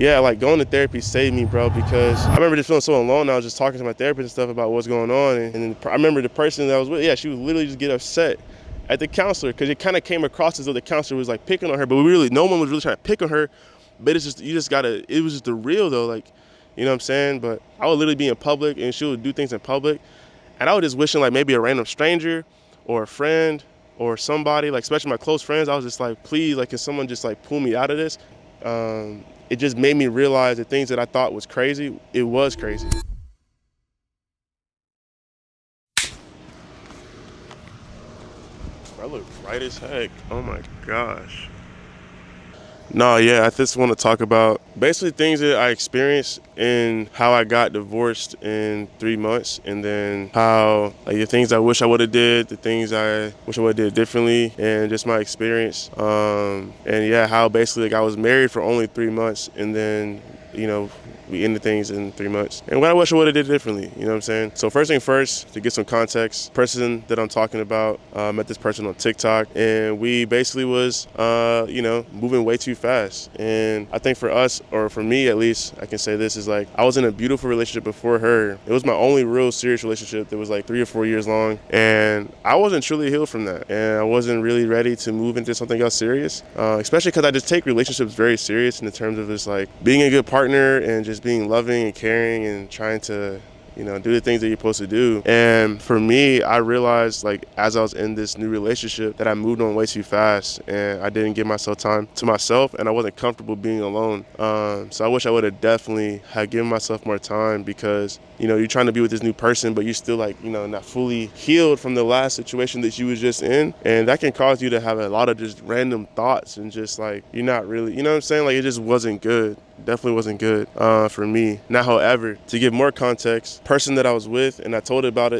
Yeah, like going to therapy saved me, bro, because I remember just feeling so alone. I was just talking to my therapist and stuff about what's going on. And I remember the person that I was with, yeah, she would literally just get upset at the counselor because it kind of came across as though the counselor was like picking on her, but no one was really trying to pick on her. But it's just, you just gotta, it was just the real though, like, you know what I'm saying? But I would literally be in public and she would do things in public. And I was just wishing like maybe a random stranger or a friend or somebody, like especially my close friends, I was just like, please, like, can someone just like pull me out of this? It just made me realize the things that I thought was crazy, it was crazy. I look bright as heck. Oh my gosh. No, yeah, I just want to talk about basically things that I experienced and how I got divorced in 3 months, and then how like the things I wish I would have did, the things I wish I would have did differently, and just my experience. And yeah, how basically like I was married for only 3 months, and then we ended things in 3 months. And what I wish I would have did differently, you know what I'm saying? So first thing first, to get some context, person that I'm talking about, met this person on TikTok, and we basically was, moving way too fast. And I think for us, or for me at least, I can say this is like, I was in a beautiful relationship before her. It was my only real serious relationship that was like 3 or 4 years long. And I wasn't truly healed from that. And I wasn't really ready to move into something else serious, especially because I just take relationships very serious in the terms of just like being a good partner and just being loving and caring and trying to do the things that you're supposed to do. And for me, I realized like as I was in this new relationship that I moved on way too fast and I didn't give myself time to myself, and I wasn't comfortable being alone. So I wish I would have definitely had given myself more time, because you're trying to be with this new person, but you're still like, not fully healed from the last situation that you was just in. And that can cause you to have a lot of just random thoughts and just like, you're not really, you know what I'm saying? Like it just wasn't good. Definitely wasn't good for me. Now, however, to give more context, person that I was with, and I talked about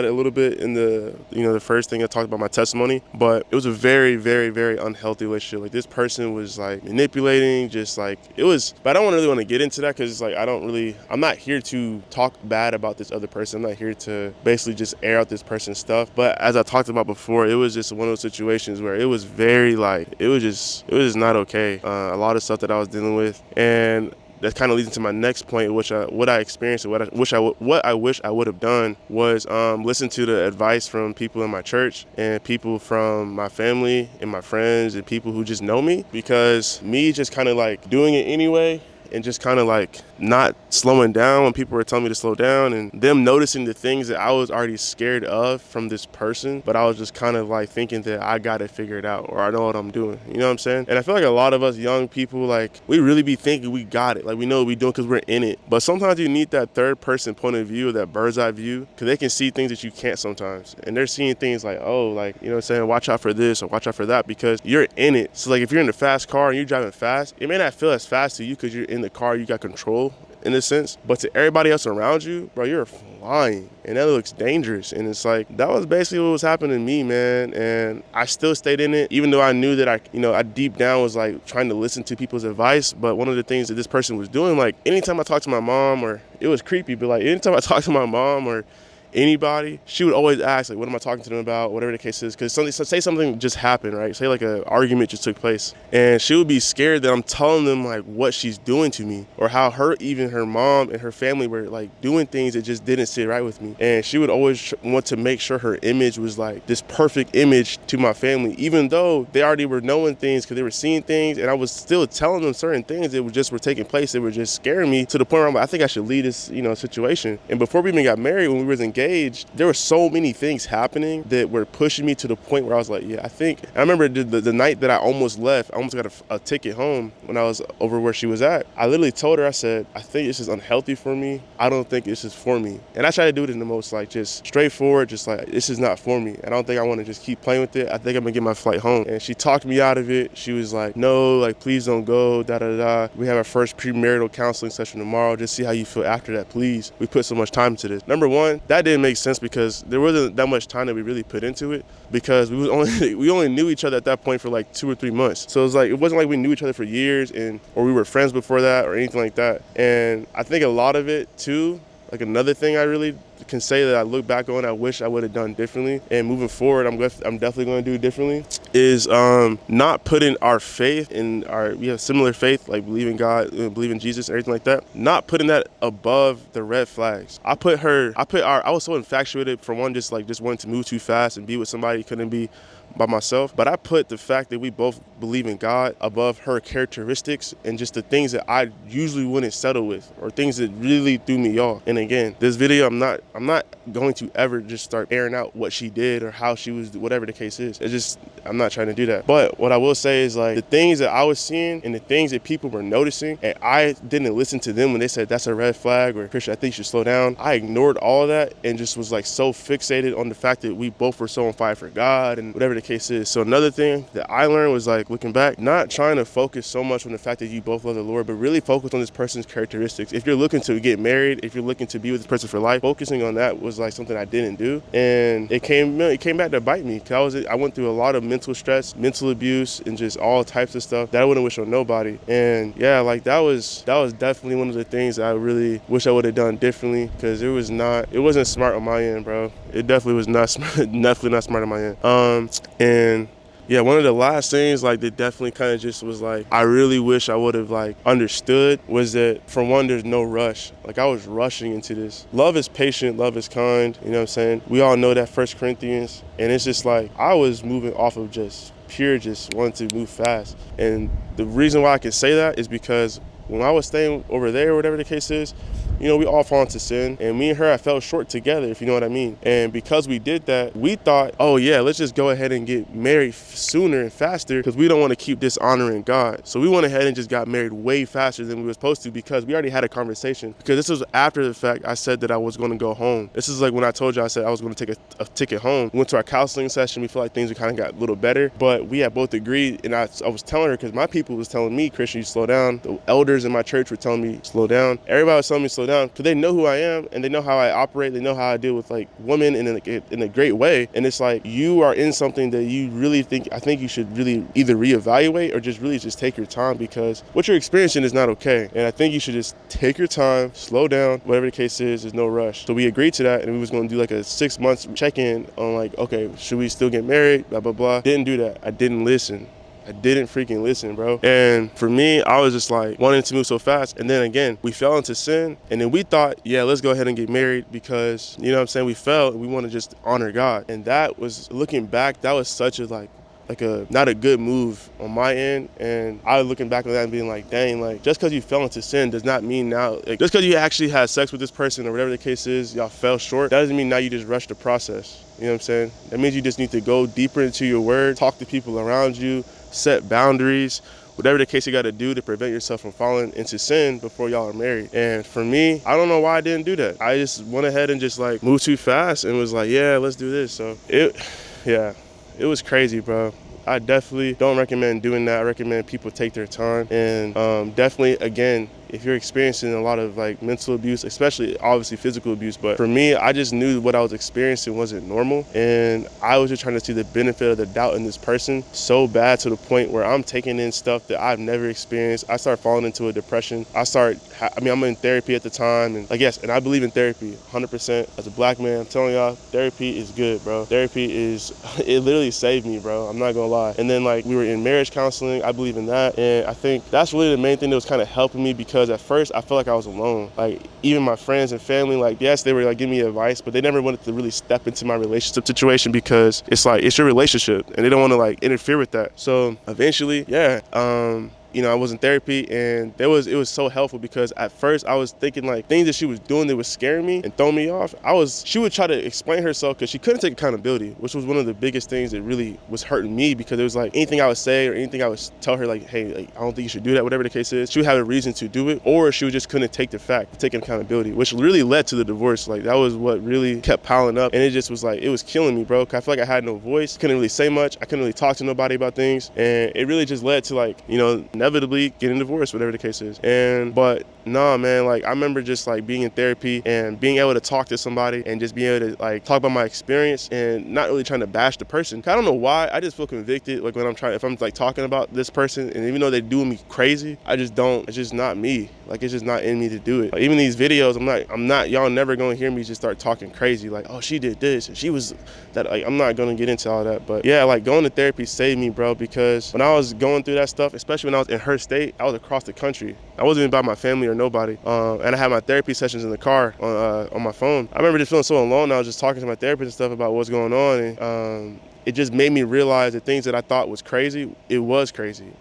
it a little bit in the first thing I talked about my testimony, but it was a very, very, very unhealthy relationship. Like this person was like manipulating, just like it was, but I don't really want to get into that because it's like, I'm not here to talk bad about this other person. I'm not here to basically just air out this person's stuff. But as I talked about before, it was just one of those situations where it was very like, it was just not okay. A lot of stuff that I was dealing with. And that kind of leads into my next point, what I experienced and what I wish I would have done was listen to the advice from people in my church and people from my family and my friends and people who just know me, because me just kind of like doing it anyway and just kind of like not slowing down when people were telling me to slow down, and them noticing the things that I was already scared of from this person, but I was just kind of like thinking that I got it figured out or I know what I'm doing. You know what I'm saying? And I feel like a lot of us young people, like we really be thinking we got it. Like we know what we're doing because we're in it. But sometimes you need that third person point of view, or that bird's eye view, because they can see things that you can't sometimes. And they're seeing things like, oh, like, you know what I'm saying? Watch out for this or watch out for that, because you're in it. So like if you're in a fast car and you're driving fast, it may not feel as fast to you because you're in the car, you got control in a sense, but to everybody else around you, bro, you're flying, and that looks dangerous. And it's like, that was basically what was happening to me, man. And I still stayed in it, even though I knew that I deep down was like trying to listen to people's advice. But one of the things that this person was doing, like anytime I talked to my mom, or it was creepy, but like anytime I talked to my mom or anybody, she would always ask, like, what am I talking to them about, whatever the case is, because say something just happened, right? Say like an argument just took place, and she would be scared that I'm telling them like what she's doing to me, or how even her mom and her family were like doing things that just didn't sit right with me. And she would always want to make sure her image was like this perfect image to my family, even though they already were knowing things because they were seeing things, and I was still telling them certain things that were taking place that were just scaring me to the point where I'm like, I think I should leave this situation. And before we even got married, when we was engaged, there were so many things happening that were pushing me to the point where I was like, yeah, I remember the night that I almost left, I almost got a ticket home when I was over where she was at. I literally told her, I said, I think this is unhealthy for me. I don't think this is for me. And I try to do it in the most like just straightforward, just like, this is not for me. I don't think I want to just keep playing with it. I think I'm gonna get my flight home. And she talked me out of it. She was like, no, like, please don't go, da da da. We have our first premarital counseling session tomorrow. Just see how you feel after that, please. We put so much time into this. Number one, that didn't make sense because there wasn't that much time that we really put into it, because we only knew each other at that point for like 2 or 3 months. So it was like, it wasn't like we knew each other for years or we were friends before that or anything like that. And I think a lot of it too Like another thing I really can say that I look back on, I wish I would have done differently, and moving forward, I'm definitely going to do differently, is not putting our faith in we have similar faith, like believe in God, believe in Jesus, everything like that. Not putting that above the red flags. I was so infatuated for one, just wanting to move too fast and be with somebody, couldn't be by myself. But I put the fact that we both believe in God above her characteristics and just the things that I usually wouldn't settle with, or things that really threw me off. And again, this video, I'm not going to ever just start airing out what she did or how she was, whatever the case is. I'm not trying to do that. But what I will say is, like, the things that I was seeing and the things that people were noticing, and I didn't listen to them when they said that's a red flag, or Christian, I think you should slow down. I ignored all of that and just was like so fixated on the fact that we both were so on fire for God and whatever the case is. So another thing that I learned was, like, looking back, not trying to focus so much on the fact that you both love the Lord, but really focus on this person's characteristics. If you're looking to get married, if you're looking to be with this person for life, focusing on that was like something I didn't do, and it came back to bite me, because I went through a lot of mental stress, mental abuse, and just all types of stuff that I wouldn't wish on nobody. And yeah, like that was definitely one of the things that I really wish I would have done differently, because it wasn't smart on my end, bro. It definitely was not smart, definitely not smart on my end. And yeah, one of the last things, like, that definitely kind of just was like, I really wish I would have, like, understood, was that, for one, there's no rush. Like, I was rushing into this. Love is patient, love is kind, you know what I'm saying? We all know that, 1 Corinthians, and it's just like, I was moving off of just wanting to move fast. And the reason why I can say that is because when I was staying over there, or whatever the case is, you know, we all fall into sin, and me and her, I fell short together, if you know what I mean. And because we did that, we thought, oh yeah, let's just go ahead and get married sooner and faster, because we don't want to keep dishonoring God. So we went ahead and just got married way faster than we were supposed to, because we already had a conversation. Because this was after the fact I said that I was going to go home. This is like when I told you I said I was going to take a ticket home. We went to our counseling session. We felt like things kind of got a little better, but we had both agreed, and I was telling her, because my people was telling me, Christian, you slow down. The elders in my church were telling me, slow down. Everybody was telling me slow down, because they know who I am, and they know how I operate. They know how I deal with, like, women in a great way. And it's like, you are in something that you really I think you should really either reevaluate or just really just take your time, because what you're experiencing is not okay. And I think you should just take your time, slow down, whatever the case is, there's no rush. So we agreed to that, and we was going to do like a 6 months check-in on, like, okay, should we still get married, blah, blah, blah. Didn't do that. I didn't listen. I didn't freaking listen, bro. And for me, I was just like wanting to move so fast. And then again, we fell into sin. And then we thought, yeah, let's go ahead and get married, because, you know what I'm saying, we fell and we want to just honor God. And that was, looking back, that was such a not a good move on my end. And I was looking back on that and being like, dang, like, just because you fell into sin does not mean now, like, just because you actually had sex with this person or whatever the case is, y'all fell short, that doesn't mean now you just rush the process. You know what I'm saying? That means you just need to go deeper into your word, talk to people around you, set boundaries, whatever the case you got to do to prevent yourself from falling into sin before y'all are married. And for me, I don't know why I didn't do that. I just went ahead and just like moved too fast and was like, yeah, let's do this. So it was crazy, bro. I definitely don't recommend doing that. I recommend people take their time, and definitely, again, if you're experiencing a lot of like mental abuse, especially obviously physical abuse, but for me, I just knew what I was experiencing wasn't normal, and I was just trying to see the benefit of the doubt in this person so bad, to the point where I'm taking in stuff that I've never experienced. I started falling into a depression. I'm in therapy at the time, and and I believe in therapy 100%. As a black man, I'm telling y'all, therapy is good, bro. Therapy it literally saved me, bro. I'm not gonna lie. And then, like, we were in marriage counseling. I believe in that, and I think that's really the main thing that was kind of helping me, because at first I felt like I was alone. Like, even my friends and family, like, yes, they were like giving me advice, but they never wanted to really step into my relationship situation, because it's like, it's your relationship and they don't want to like interfere with that. So eventually, I was in therapy, and it was so helpful, because at first I was thinking like things that she was doing that was scaring me and throwing me off. She would try to explain herself, because she couldn't take accountability, which was one of the biggest things that really was hurting me, because it was like anything I would say or anything I would tell her, like, hey, like, I don't think you should do that, whatever the case is, she would have a reason to do it, or she just couldn't take the fact of taking accountability, which really led to the divorce. Like, that was what really kept piling up, and it just was like, it was killing me, bro. 'Cause I feel like I had no voice, couldn't really say much, I couldn't really talk to nobody about things, and it really just led to, like, inevitably getting divorced, whatever the case is. But nah, man, like I remember just like being in therapy and being able to talk to somebody and just being able to like talk about my experience and not really trying to bash the person. I don't know why, I just feel convicted like when if I'm like talking about this person, and even though they're doing me crazy, it's just not me. Like it's just not in me to do it. Like, even these videos, I'm not, y'all never gonna hear me just start talking crazy like, oh, she did this and she was that. Like, I'm not gonna get into all that. But yeah, like going to therapy saved me, bro, because when I was going through that stuff, especially when I was in her state, I was across the country. I wasn't even by my family or nobody. And I had my therapy sessions in the car on my phone. I remember just feeling so alone. I was just talking to my therapist and stuff about what's going on, and it just made me realize that things that I thought was crazy, it was crazy.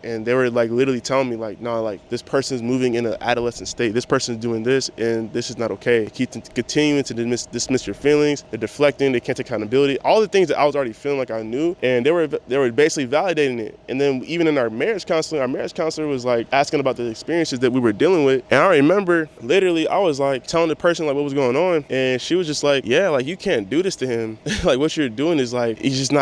And they were like literally telling me like, no, like this person's moving in an adolescent state. This person's doing this, and this is not okay. Keep continuing to dismiss your feelings. They're deflecting. They can't take accountability. All the things that I was already feeling like I knew, and they were basically validating it. And then even in our marriage counselor was like asking about the experiences that we were dealing with. And I remember literally I was like telling the person like what was going on, and she was just like, yeah, like you can't do this to him. Like what you're doing is like, it's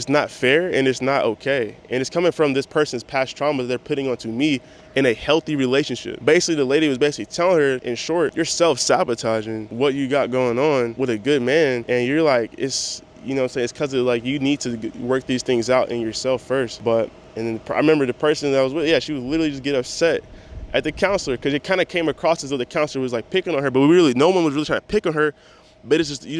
not fair, and it's not okay. And it's coming from this person's past trauma that they're putting onto me in a healthy relationship. Basically, the lady was basically telling her, in short, you're self-sabotaging what you got going on with a good man, and you're like, it's, you know what I'm saying, it's because of like, you need to work these things out in yourself first. And then I remember the person that I was with, yeah, she would literally just get upset at the counselor, because it kind of came across as though the counselor was like picking on her, but no one was really trying to pick on her. But it's just, it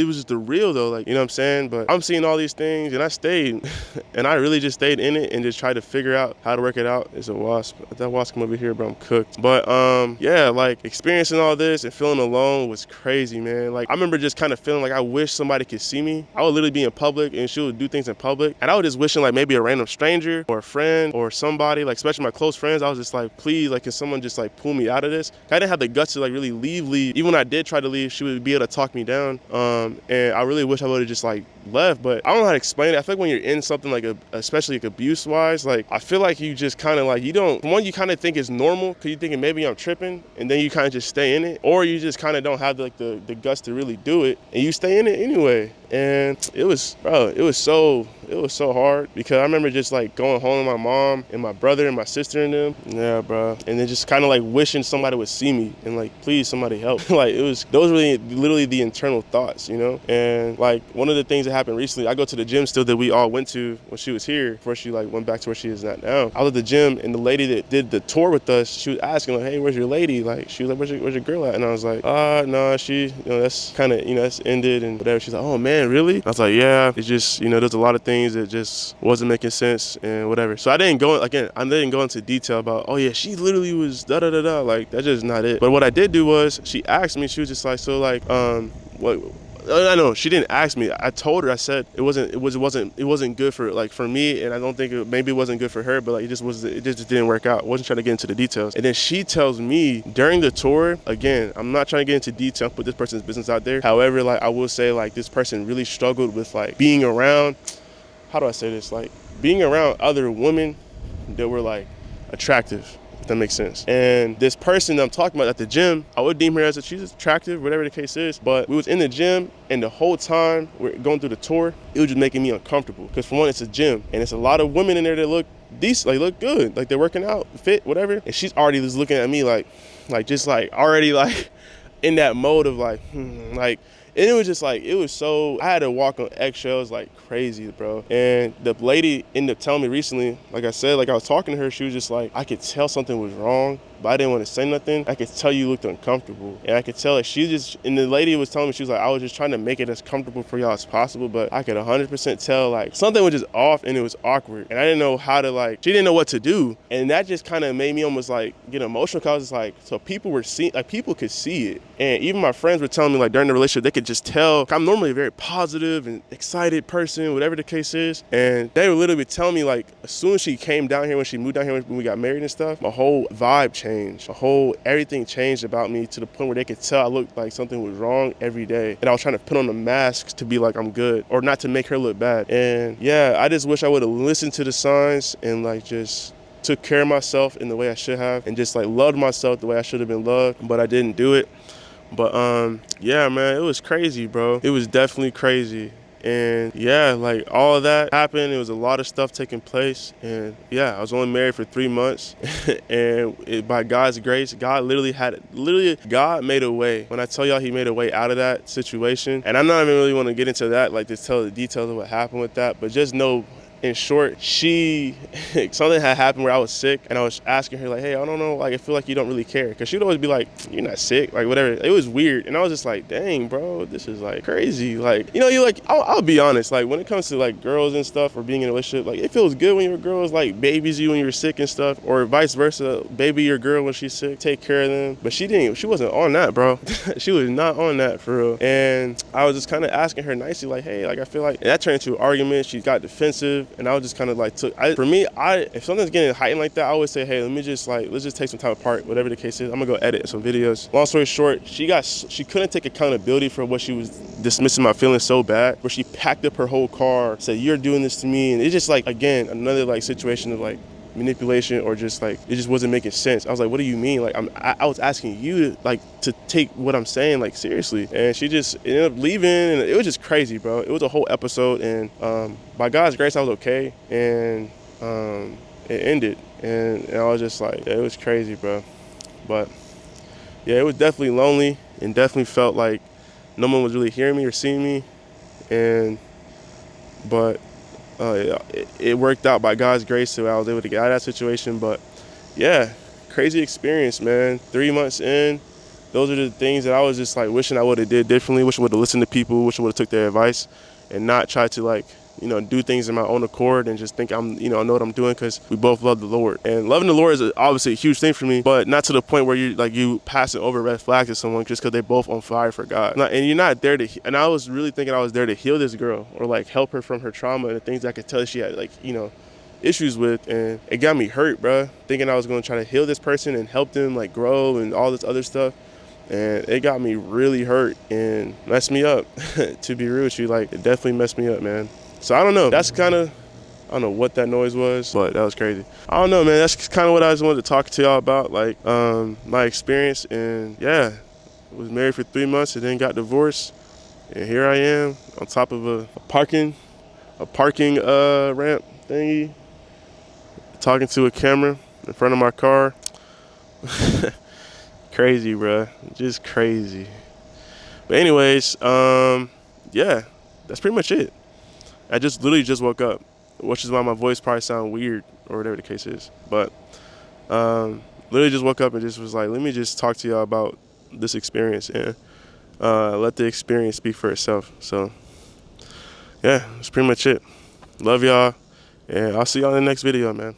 was just the real though, like, you know what I'm saying? But I'm seeing all these things, and I stayed, and I really just stayed in it and just tried to figure out how to work it out. It's a wasp. If that wasp come over here, bro, I'm cooked. But yeah, like experiencing all this and feeling alone was crazy, man. Like I remember just kind of feeling like I wish somebody could see me. I would literally be in public, and she would do things in public, and I was just wishing like maybe a random stranger or a friend or somebody, like especially my close friends, I was just like, please, like, can someone just like pull me out of this? I didn't have the guts to like really leave. Even when I did try to leave, she would be able to talk me down, and I really wish I would have just like left, but I don't know how to explain it. I feel like when you're in something like especially like abuse wise, like I feel like you just kind of like, you kind of think it's normal because you're thinking maybe I'm tripping, and then you kind of just stay in it, or you just kind of don't have like the guts to really do it, and you stay in it anyway. And it was so hard, because I remember just like going home with my mom and my brother and my sister and them, yeah, bro, and then just kind of like wishing somebody would see me and like, please, somebody help. Like those were literally the internal thoughts, you know. And like one of the things that happened recently, I go to the gym still that we all went to when she was here before she like went back to where she is at now. I was at the gym, and the lady that did the tour with us, she was asking like, hey, where's your lady? Like she was like, where's your girl at? And I was like, no, she, you know, that's kind of, you know, that's ended and whatever. She's like, oh man, really? I was like, yeah, it's just, you know, there's a lot of things that just wasn't making sense and whatever. So I didn't go into detail about, oh yeah, she literally was da da da da. Like that's just not it. But what I did do was, she asked me, she was just like, so like, what? I know she didn't ask me. I told her. I said it wasn't good for me, and I don't think maybe it wasn't good for her, but like it just didn't work out. I wasn't trying to get into the details. And then she tells me during the tour, again, I'm not trying to get into detail, put this person's business out there. However, like I will say, like this person really struggled with like being around, how do I say this? Like being around other women that were like attractive. That makes sense. And this person that I'm talking about at the gym, I would deem her as she's attractive, whatever the case is. But we was in the gym, and the whole time we're going through the tour, it was just making me uncomfortable. Because for one, it's a gym, and it's a lot of women in there that look decent, like look good, like they're working out, fit, whatever. And she's already just looking at me like just like already like in that mode of like, like. And it was just like, it was so, I had to walk on eggshells like crazy, bro. And the lady ended up telling me recently, like I said, like I was talking to her, she was just like, I could tell something was wrong, but I didn't want to say nothing. I could tell you looked uncomfortable. And I could tell that and the lady was telling me, she was like, I was just trying to make it as comfortable for y'all as possible, but I could 100% tell like something was just off, and it was awkward. And I didn't know how to like, she didn't know what to do. And that just kind of made me almost like get emotional, because I was like, so people were seeing, like people could see it. And even my friends were telling me like during the relationship, they could just tell I'm normally a very positive and excited person, whatever the case is. And they would literally tell me like, as soon as she came down here, when she moved down here, when we got married and stuff, my whole vibe changed. Everything changed about me, to the point where they could tell I looked like something was wrong every day. And I was trying to put on a mask to be like, I'm good, or not to make her look bad. And yeah, I just wish I would have listened to the signs and like just took care of myself in the way I should have, and just like loved myself the way I should have been loved, but I didn't do it. But yeah, man, it was crazy, bro. It was definitely crazy. And yeah, like all of that happened. It was a lot of stuff taking place. And yeah, I was only married for 3 months. And by God's grace, God God made a way. When I tell y'all he made a way out of that situation, and I'm not even really want to get into that, like to tell the details of what happened with that, but just know, in short, something had happened where I was sick, and I was asking her like, hey, I don't know, like I feel like you don't really care, because she'd always be like, you're not sick, like whatever. It was weird, and I was just like, dang, bro, this is like crazy. Like, you know, you like, I'll be honest, like when it comes to like girls and stuff or being in a relationship, like it feels good when your girl's like babies you when you're sick and stuff, or vice versa, baby your girl when she's sick, take care of them. But she wasn't on that, bro. She was not on that for real. And I was just kind of asking her nicely, like, hey, like I feel like, and that turned into an argument. She got defensive. And I was just kind of like, if something's getting heightened like that, I always say, hey, let's just take some time apart, whatever the case is. I'm gonna go edit some videos. Long story short, she couldn't take accountability for what she was dismissing my feelings so bad, where she packed up her whole car, said, you're doing this to me. And it's just like, again, another like situation of like manipulation, or just like, it just wasn't making sense. I was like, what do you mean? Like, I was asking you to take what I'm saying like seriously. And she just ended up leaving, and it was just crazy, bro. It was a whole episode, and by God's grace, I was okay, and it ended, and I was just like, yeah, it was crazy, bro. But yeah, it was definitely lonely, and definitely felt like no one was really hearing me or seeing me, but it worked out by God's grace, so I was able to get out of that situation. But yeah, crazy experience, man. 3 months in, those are the things that I was just like wishing I would have did differently, wish I would have listened to people, wish I would have took their advice, and not try to like, you know, do things in my own accord and just think I know what I'm doing, because we both love the Lord. And loving the Lord is obviously a huge thing for me, but not to the point where you passing over red flags to someone just because they're both on fire for God. And you're not there to, and I was really thinking I was there to heal this girl, or like help her from her trauma and the things I could tell she had like, issues with. And it got me hurt, bro, thinking I was going to try to heal this person and help them like grow and all this other stuff. And it got me really hurt and messed me up. To be real with you, like it definitely messed me up, man. So I don't know. I don't know what that noise was, but that was crazy. I don't know, man. That's kind of what I just wanted to talk to y'all about, like my experience. And yeah, I was married for 3 months and then got divorced. And here I am on top of a parking ramp thingy, talking to a camera in front of my car. Crazy, bro. Just crazy. But anyways, yeah, that's pretty much it. I just literally just woke up, which is why my voice probably sounds weird or whatever the case is. But literally just woke up and just was like, let me just talk to y'all about this experience, and let the experience speak for itself. So yeah, that's pretty much it. Love y'all, and I'll see y'all in the next video, man.